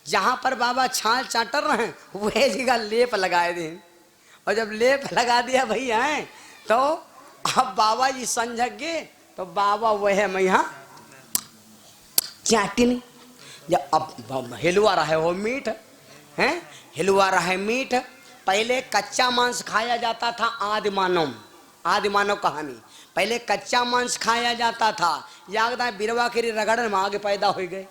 जहां पर बाबा छाल चाटर रहे वह जगह लेप लगाए दे। और जब लेप लगा दिया भैया है तो अब बाबा जी समझ गए तो बाबा वह मैया चाटनी। जब अब हिलवा रहा है वो मीट है, हिलवा रहा है मीट। पहले कच्चा मांस खाया जाता था, आदि मानव कहानी। पहले कच्चा मांस खाया जाता था, याद है बिरवा के रगड़ में आगे पैदा हो गए।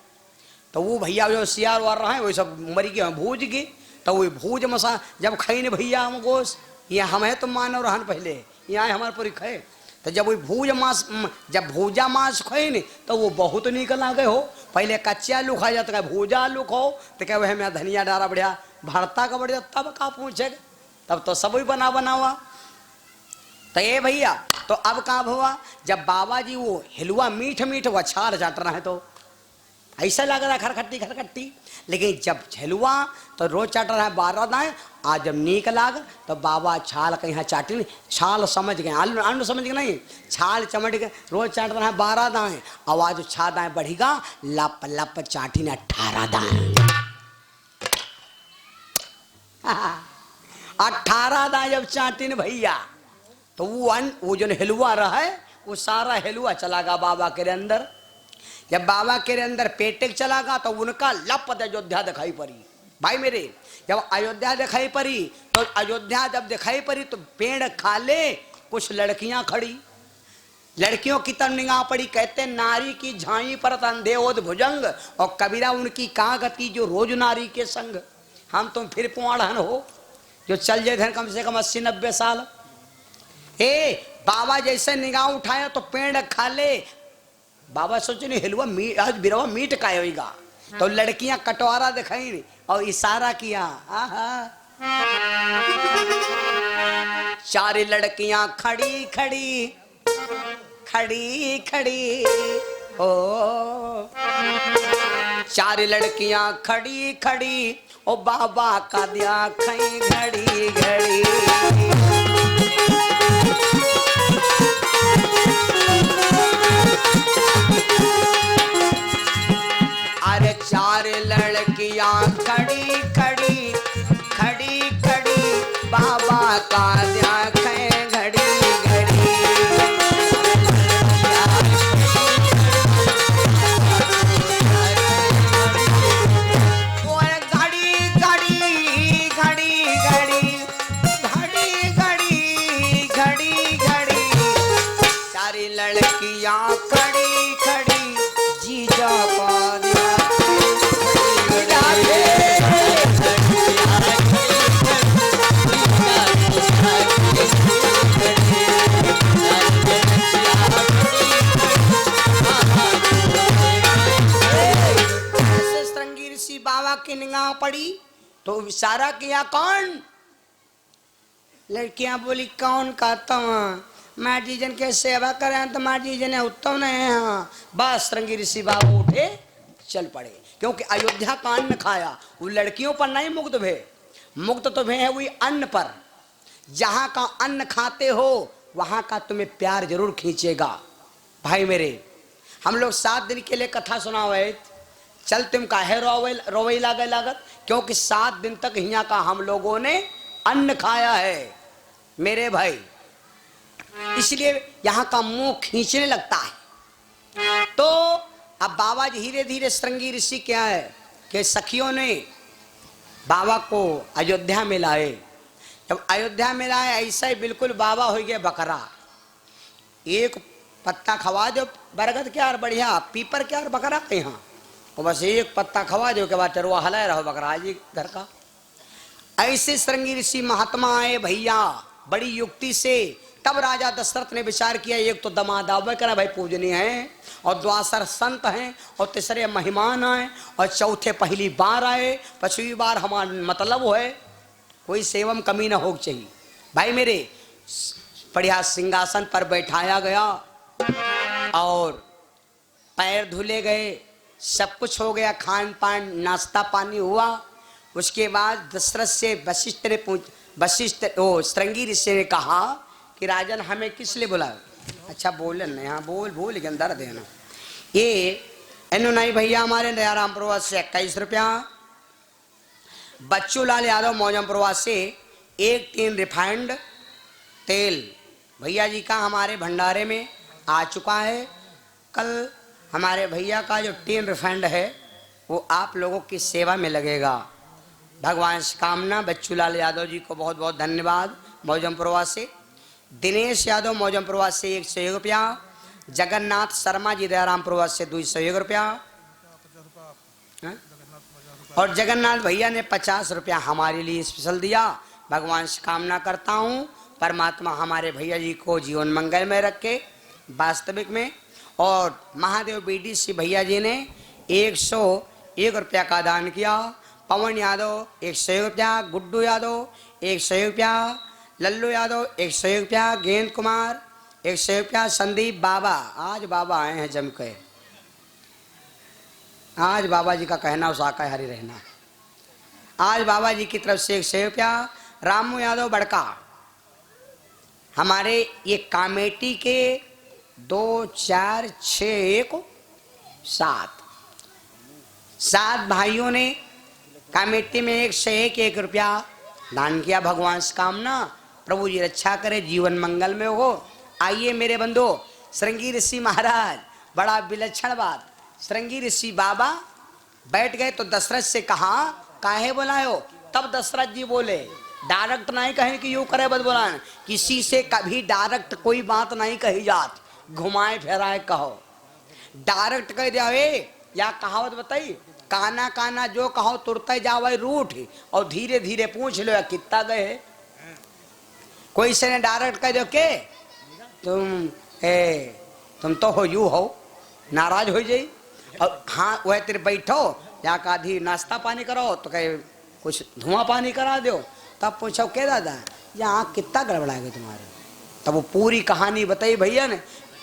तो वो भैया जो सियार वार रहा है वो सब मरी गए भूज गए। तो वो भूज मसा जब खाई न भैया हम गोश यहाँ हम है तो मानव रहन पहले यहाँ हमारे पूरी खाए। तो जब वो भूज मांस जब भूजा मांस खाए न तो वो बहुत निकल आ गए हो। पहले कच्चे आलू खाया जाता है, भूजा आलू खाओ तो क्या वह मैं धनिया डारा बढ़िया भरता का बढ़िया, तब का पूछे तब तो सब ही बना हुआ। तो ये भैया तो अब कहाँ हुआ जब बाबा जी वो हिलवा मीठ मीठ वो छाल चाट रहा है तो ऐसा लग रहा है खरखट्टी। लेकिन जब हिलवा तो रोज चाट रहा है 12 दाएं। आज जब नीक लाग तो बाबा छाल कहीं यहाँ चाटी नहीं, छाल समझ गए आलू समझ गए नहीं, छाल चमट गए। रोज चाट रहा है 12 दाएं, आवाज 6 दाएं बढ़ेगा, लप लप चाटी ने 18 दाएं 18 दाएं जब चाटी ने भैया तो वो जो हिलवा रहा है वो सारा हिलवा चला गया बाबा के अंदर। जब बाबा के अंदर पेटेक चला गया तो उनका लप अयोध्या दिखाई पड़ी। भाई मेरे जब अयोध्या दिखाई पड़ी तो अयोध्या जब दिखाई पड़ी तो पेड़ खाले कुछ लड़कियां खड़ी, लड़कियों की तरफ निगाह पड़ी। कहते नारी की झाई पर अंधेओद भुजंग, और कबीरा उनकी कहाँ गति जो रोज नारी के संग। हम तुम फिर पुआड़न हो जो चल जाए कम से कम 80-90 साल। बाबा जैसे निगाह उठाया तो पेड़ खाले। बाबा सोचे नहीं हिलवा मीट आज बिरवा मीट का होगा। तो लड़कियां कटवारा दिखाई और इशारा किया। चार लड़कियां खड़ी खड़ी ओ, चार लड़कियां खड़ी ओ बाबा का दिया खई घड़ी। अरे चार लड़कियां खड़ी बाबा का देखे घड़ी। घड़ी सारी लड़कियां खड़ी जीजा बाबा की निगाह पड़ी तो इशारा किया कौन। लड़कियां बोली कौन कहता हूँ माँ जी जन के सेवा करें तो माँ जी जन उत्तम नहीं है। बस रंगी ऋषि बाबू उठे चल पड़े, क्योंकि अयोध्या का अन्न खाया। वो लड़कियों पर नहीं मुग्ध भे, मुग्ध तो भे है वही अन्न पर। जहाँ का अन्न खाते हो वहाँ का तुम्हें प्यार जरूर खींचेगा। भाई मेरे हम लोग 7 दिन के लिए कथा सुना हुए, चल तुम काहे रोवे लागत, क्योंकि 7 दिन तक यहाँ का हम लोगों ने अन्न खाया है मेरे भाई, इसलिए यहाँ का मुंह खींचने लगता है। तो अब बाबा जी धीरे धीरे श्रृंगी ऋषि क्या है कि सखियों ने बाबा को अयोध्या में लाए। जब अयोध्या में लाए ऐसा ही बिल्कुल बाबा हो गया बकरा। एक पत्ता खवा दो, बरगद क्या बढ़िया, पीपर क्या बकरा के यहाँ, और बस एक पत्ता खवा दो के बाद चरवा हलाए रहो बकरा जी घर का। ऐसे श्रृंगी ऋषि महात्मा आए भैया बड़ी युक्ति से। तब राजा दशरथ ने विचार किया एक तो दमादावे करा भाई पूजनीय है, और द्वासर संत हैं, और तीसरे मेहमान आए, और चौथे पहली बार आए, 5वीं बार हमारा मतलब है कोई सेवम कमी ना हो चाहिए। भाई मेरे बढ़िया सिंहासन पर बैठाया गया और पैर धुले गए, सब कुछ हो गया, खान पान नाश्ता पानी हुआ। उसके बाद दशरथ से वशिष्ठ श्रृंगी ऋषि ने कहा कि राजन हमें किस लिए बुलाया। अच्छा बोले नहीं, हाँ बोल के अंदर देना ये एनो नहीं भैया हमारे दयाराम प्रवास से 21 रुपया बच्चू लाल यादव मौजमपुरवा से 1 टीन रिफाइंड तेल भैया जी का हमारे भंडारे में आ चुका है। कल हमारे भैया का जो टीन रिफाइंड है वो आप लोगों की सेवा में लगेगा। भगवान से कामना। बच्चू लाल यादव जी को बहुत बहुत धन्यवाद मौजमपुरवा से। दिनेश यादव मौजमपुरवा से 101 रुपया। जगन्नाथ शर्मा जी दयारामपुरवा से 201 रुपया। और जगन्नाथ भैया ने 50 रुपया हमारे लिए स्पेशल दिया। भगवान से कामना करता हूँ परमात्मा हमारे भैया जी को जीवन मंगल में रखे वास्तविक में। और महादेव बीडीसी भैया जी ने 101 रुपया का दान किया। पवन यादव 101 रुपया। गुड्डू यादव 101 रुपया। लल्लू यादव 101 रुपया। गेंद कुमार 101 रुपया। संदीप बाबा, आज बाबा आए हैं जम के, आज बाबा जी का कहना उस शाकाहारी रहना। आज बाबा जी की तरफ से 101 रुपया। रामू यादव बड़का, हमारे ये कमेटी के 2 4 6 1 7 भाइयों ने कमेटी में 101 रुपया दान किया। भगवान से कामना प्रभु जी रक्षा करे, जीवन मंगल में हो। आइए मेरे बंधु, श्रृंगी ऋषि महाराज, बड़ा विलक्षण बात। श्रृंगी ऋषि बाबा बैठ गए तो दशरथ से कहा काहे बुलायो। तब दशरथ जी बोले, डायरेक्ट नहीं कहे कि यूं करे बद बुलाए, किसी से कभी डायरेक्ट कोई बात नहीं कही जात, घुमाए फिराए कहो। डायरेक्ट कह दिया या कहावत बताई, काना काना जो कहो तुरते जावे रूठ, और धीरे धीरे पूछ लो कितना गए। कोई से ने डायरेक्ट कह दो के तुम तो हो यू हो, नाराज हो जाई। और हाँ वह तेरे बैठो या आधी नाश्ता पानी करो तो कहे कुछ धुआं पानी करा दो। तब पूछो के दादा यहाँ कितना गड़बड़ा गए तुम्हारे। तब वो पूरी कहानी बताई भैया ने,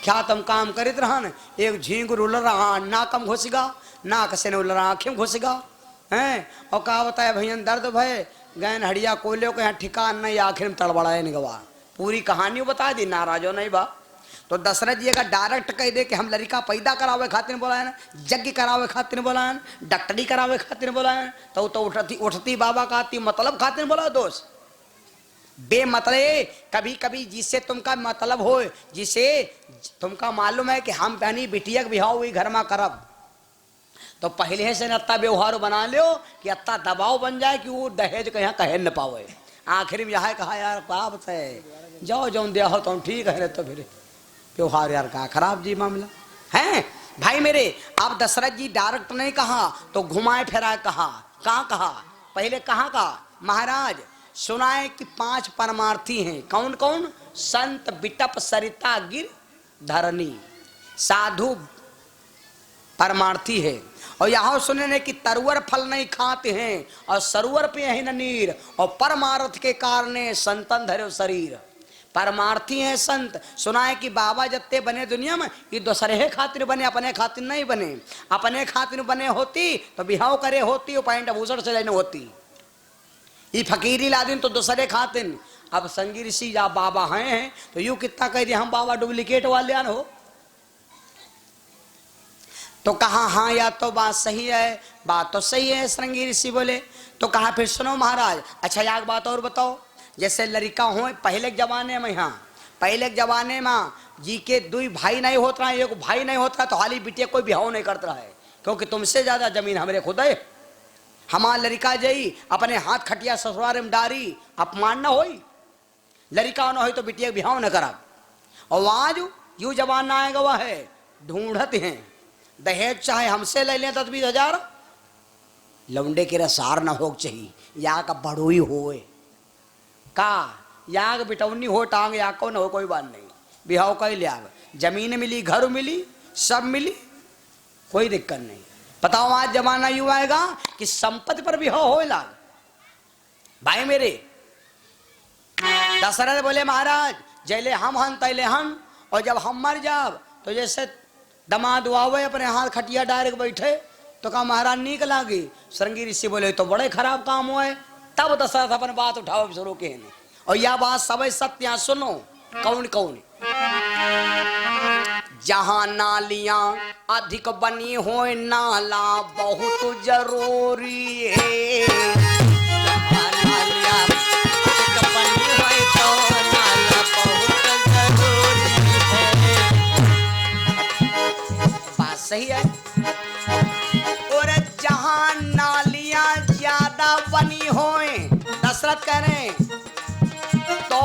क्या तुम काम करित रहा न, एक झींगुर उलर रहा नाकम घुसगा, नाक से ने उलर आँखें घुसगा हैं। और कहा बताया भैया दर्द भय गैन हड़िया कोयले को यहाँ ठिकान नहीं, आखिर में तड़बड़ाए नहीं गवा। पूरी कहानी बता दी, नाराजो नहीं बा। तो दशरथ जी अगर डायरेक्ट कह दे कि हम लड़का पैदा करावे खातिर बोलाए ना, यज्ञ करावे खातिर बोलाए, डॉक्टरी करावे खातिर बोलाए, तो उठती बाबा का आती मतलब खातिर बोला दोस्त। बेमतलब कभी कभी जिससे तुमका मतलब हो, जिसे तुमका मालूम है कि हम पहनी बिटिया के बिहाव हुई घर में करब, तो पहले से अत्ता व्यवहार बना लो कि अत्ता दबाव बन जाए कि वो दहेज कहीं कहे न पावे। आखिर में यह कहा यार पाप है, जाओ जो दिया हो तो ठीक है, तो फिर व्यवहार यार का खराब जी मामला है। भाई मेरे, आप दशरथ जी डायरेक्ट नहीं कहा तो घुमाए फिराए कहा। कहाँ कहा, पहले कहाँ कहा, महाराज सुनाए कि 5 परमार्थी हैं। कौन कौन? संत बिटप सरिता गिर धरनी, साधु परमार्थी है। और यहाँ सुने ने कि तरवर फल नहीं खाते हैं और सरोवर पे यही नीर, और परमार्थ के कारण संतन धरे शरीर। परमार्थी हैं संत। सुना है कि बाबा जत्ते बने दुनिया में ये दूसरे खातिर बने, अपने खातिर नहीं बने। अपने खातिर बने होती तो बिहाव करे होती, और पैंट भूषण से लेने होती। ये फकीरी लादिन तो दूसरे खातिर। अब संगी ऋषि या बाबा हैं तो यूं कितना कह दिया हम बाबा डुप्लीकेट वाले हो। तो कहा हाँ या तो बात सही है, बात तो सही है। श्रृंगी ऋषि बोले तो कहा फिर सुनो महाराज, अच्छा एक बात और बताओ। जैसे लड़का हो पहले के जमाने में, यहाँ पहले के जमाने में जी के 2 भाई नहीं होता है, एक भाई नहीं होता तो हाली बिटिया कोई बिहाव नहीं करता है, क्योंकि तुमसे ज्यादा जमीन हमारे खुद है। हमारा लड़का जई अपने हाथ खटिया ससुराल में डारी, अपमान न होई। लड़का न हो तो बिटिया बिहाव न करा। और आज यू जमाना आएगा वह है ढूंढते हैं दहेज, चाहे हमसे ले लें 10-20 हजार, लौंडे के रसार न हो चाहिए, या का बड़ोई होए का याग बिटौनी हो टांग या को न हो, कोई बात नहीं। बिहाव का ही लियाग, जमीन मिली, घर मिली, सब मिली, कोई दिक्कत नहीं। बताओ आज जमाना यूं आएगा कि संपत्ति पर बिहाव हो लाग। भाई मेरे, दशरथ बोले महाराज जैले हम हन तैले हम, और जब हम मर जाब तो जैसे दमाद आवे अपने हाथ खटिया डायरेक्ट बैठे तो कहा महाराज नीक लागी। श्रृंगी ऋषि बोले तो बड़े खराब काम हुए। तब दशरथ अपन बात उठाओ शुरू के, और यह बात सब सत्य सुनो। कौन कौन? जहां नालियां अधिक बनी हो नाला बहुत जरूरी है, सही है। और जहां नालियां ज्यादा बनी होए, दशरथ कह रहे हैं, तो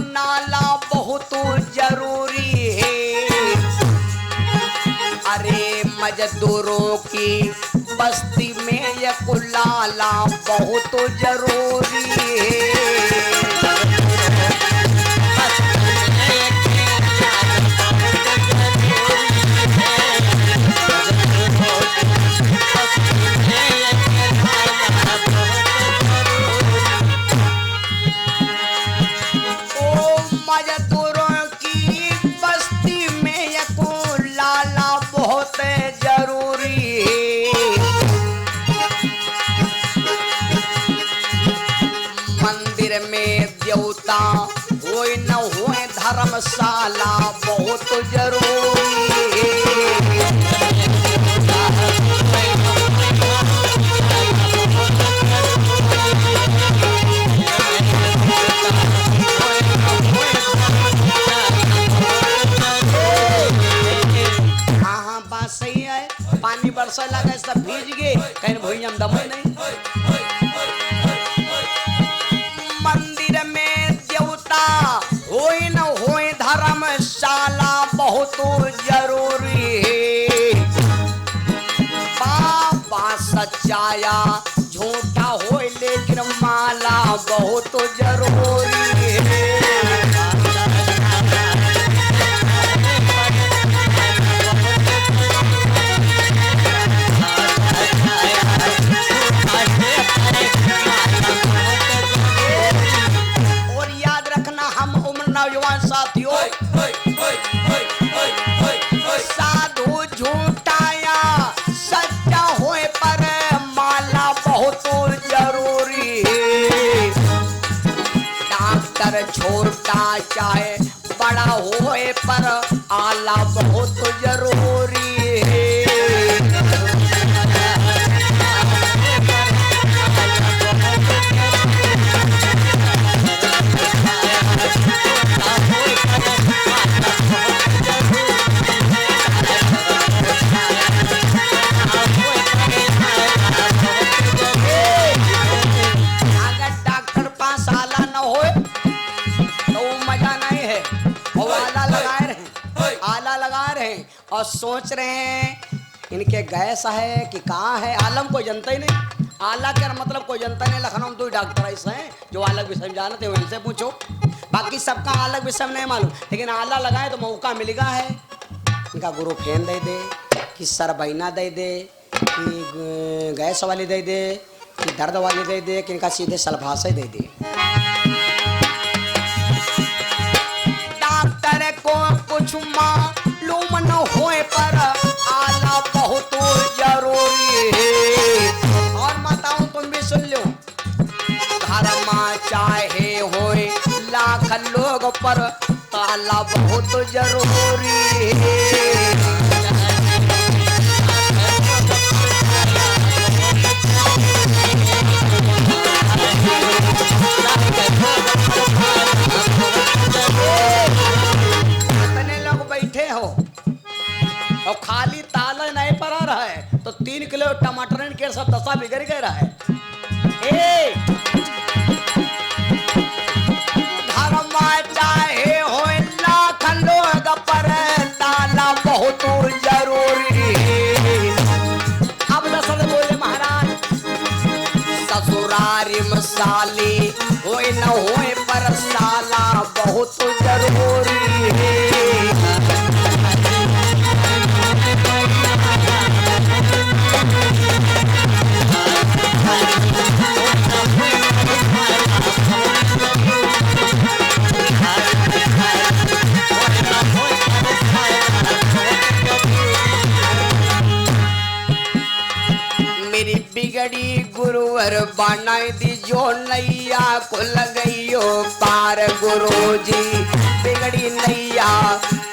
नाला बहुत जरूरी है। अरे मजदूरों की बस्ती में ये कुलाला बहुत जरूरी है। मजदूरों की बस्ती में ये कुलाला बहुत जरूरी है। मंदिर में देवता होए न होए धर्मशाला बहुत जरूरी है। सही है, पानी बरसा लगा सब भीज गए, कहीं भूइया में दम नहीं। मंदिर में देवता होए न होए धर्मशाला बहुत जरूरी है। बाबा सच्चाया झूठा होए लेकिन माला बहुत जरूरी है। नौजवान साथियों, साधु झूठाया सच्चा होए पर माला बहुत जरूरी है। डॉक्टर छोटा चाहे बड़ा होए पर आला बहुत जरूरी है। और सोच रहे हैं इनके गैस है कि कहाँ है, आलम कोई जनता ही नहीं। आला का मतलब कोई जनता नहीं। लखनऊ में तो डॉक्टर ऐसे हैं जो अलग विषय में जानते हो, इनसे पूछो। बाकी सबका अलग विषय में नहीं मालूम, लेकिन आला लगाए तो मौका मिलेगा है। इनका गुरु फेन दे दे कि सरबैना दे दे कि गैस वाली दे दे कि दर्द वाली दे दे कि इनका सीधे सलभाषा दे दे। डॉक्टर को कुछ मालूम न होए पर आला बहुत जरूरी है। और माताओं तुम भी सुन लो, घर में चाहे होए लाख लोग पर ताला बहुत जरूरी है। और खाली ताला नहीं पड़ा रहा है तो 3 किलो टमाटर के सब दशा बिगड़ गया रहा है। घर में चाहे हो लाख लोग पर ताला बहुत जरूरी है। अब दशरथ बोले महाराज ससुरारी मसाली हो न होए पर साला बहुत जरूरी है। मेरी बिगड़ी गुरुवर बनाई दी जो नैया को लगइयो पार गुरुजी। बिगड़ी नैया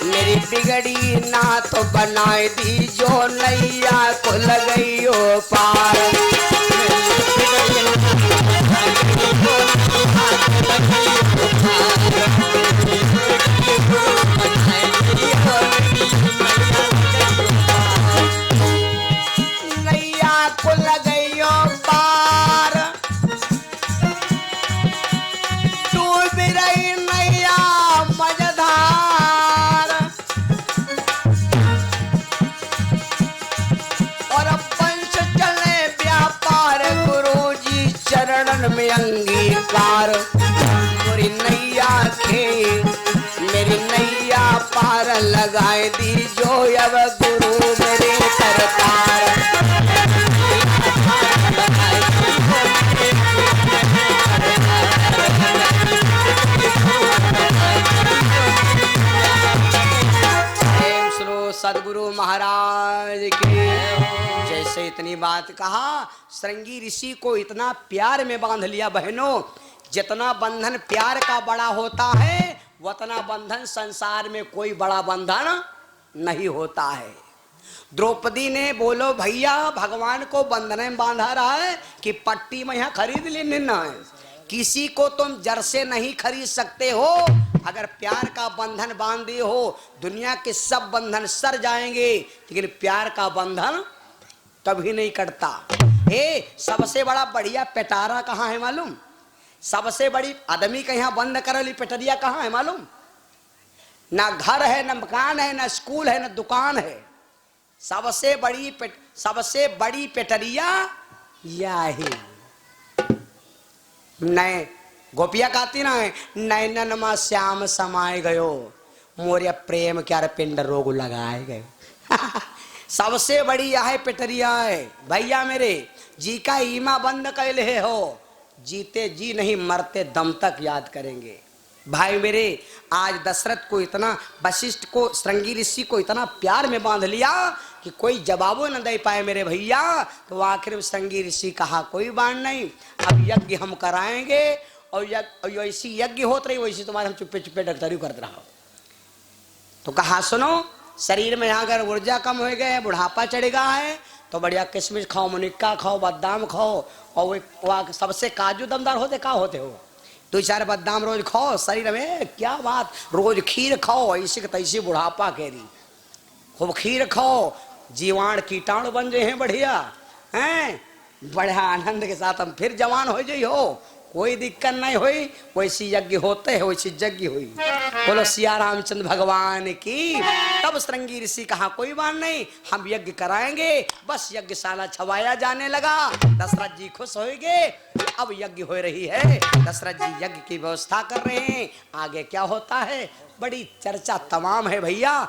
मेरी बिगड़ी ना तो बनाई दी जो नैया को लगइयो पार। चरण में अंगीकार। मेरी नैया खे मेरी नैया पार लगाए दी जो अब गुरु मेरे सरकार। सदगुरु महाराज के। जैसे इतनी बात कहा, श्रृंगी ऋषि को इतना प्यार में बांध लिया। बहनों, जितना बंधन प्यार का बड़ा होता है, उतना बंधन संसार में कोई बड़ा बंधन नहीं होता है। द्रौपदी ने बोलो भैया भगवान को बंधन में बांधा रहा है कि पट्टी में यहाँ खरीद लेने ना है। किसी को तुम जड़ से नहीं खरीद सकते हो। अगर प्यार का बंधन बांधे हो, दुनिया के सब बंधन सर जाएंगे, लेकिन प्यार का बंधन कभी नहीं कटता। सबसे बड़ा बढ़िया पेटारा कहाँ है मालूम? सबसे बड़ी आदमी के यहाँ बंद करली पेटरिया कहाँ है मालूम? ना घर है, ना मकान है, ना स्कूल है, ना दुकान है। सबसे बड़ी पेटरिया यही। नए गोपिया कहती ना, नैनन मा श्याम समाये गयो, मोरिया प्रेम क्यार पिंड रोग लगाए गए। सबसे बड़ी यह पेटरिया है। भैया मेरे जी का ईमा बंद कैले हो, जीते जी नहीं मरते दम तक याद करेंगे। भाई मेरे, आज दशरथ को इतना, वशिष्ठ को, श्रृंगी ऋषि को इतना प्यार में बांध लिया कि कोई जवाबो न दे पाए मेरे भैया। तो आखिर में श्रृंगी ऋषि कहा कोई बात नहीं, अब यज्ञ हम कराएंगे। और वैसी यज्ञ होत रही वैसी तुम्हारे हम चुप्पे चुप्पे डरतरी करते रहो। तो कहा सुनो, शरीर में अगर ऊर्जा कम हो गए, बुढ़ापा चढ़ेगा है, तो बढ़िया किशमिश खाओ, मुनिक्का खाओ, बादाम खाओ, और वो सबसे काजू दमदार होते का होते हो, 2-4 बादाम रोज खाओ। शरीर में क्या बात, रोज खीर खाओ, ऐसे के तैसे बुढ़ापा कह रही। खूब खीर खाओ, जीवाणु कीटाणु बन जाए हैं बढ़िया हैं, बढ़िया आनंद के साथ हम फिर जवान हो जाइए हो, कोई दिक्कत नहीं हुई। वैसी यज्ञ होते है, वैसी यज्ञ हुई। बोलो सिया रामचंद्र भगवान की। तब श्रृंगी ऋषि कहा कोई बात नहीं, हम यज्ञ कराएंगे। बस यज्ञशाला छवाया जाने लगा। दशरथ जी खुश हो गए, अब यज्ञ हो रही है। दशरथ जी यज्ञ की व्यवस्था कर रहे हैं। आगे क्या होता है बड़ी चर्चा तमाम है भैया।